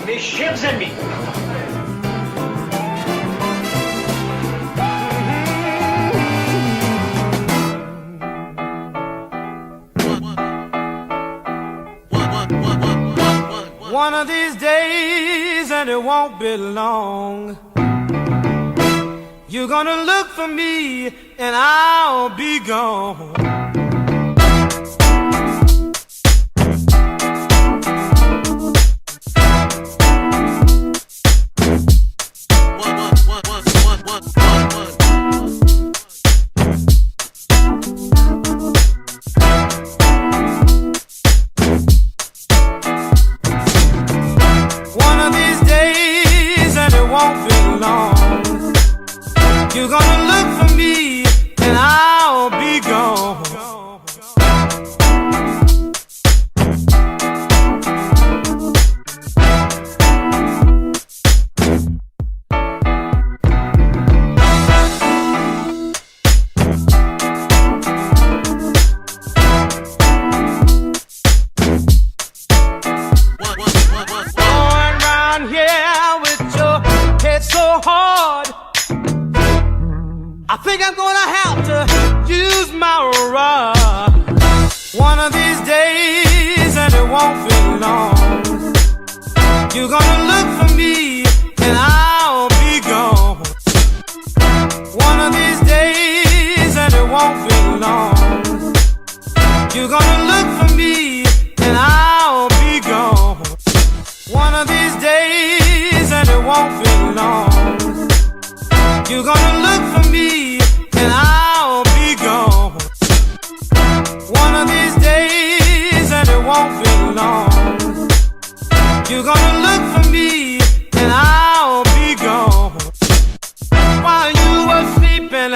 Mes chers amis, one of these days, and it won't be long, you're gonna look for me, and I'll be gone. You're gonna look for me, and I'll be gone. Going round here with your head so hard, I think I'm gonna have to use my rod. One of these days, and it won't be long, you're gonna look for me, and I'll be gone. One of these days, and it won't be long, you're gonna look for me, and I'll be gone. One of these days, and it won't be long, you're gonna look for me, and I'll be gone. One of these days, and it won't be long, you're gonna look for me, and I'll be gone. While you were sleeping,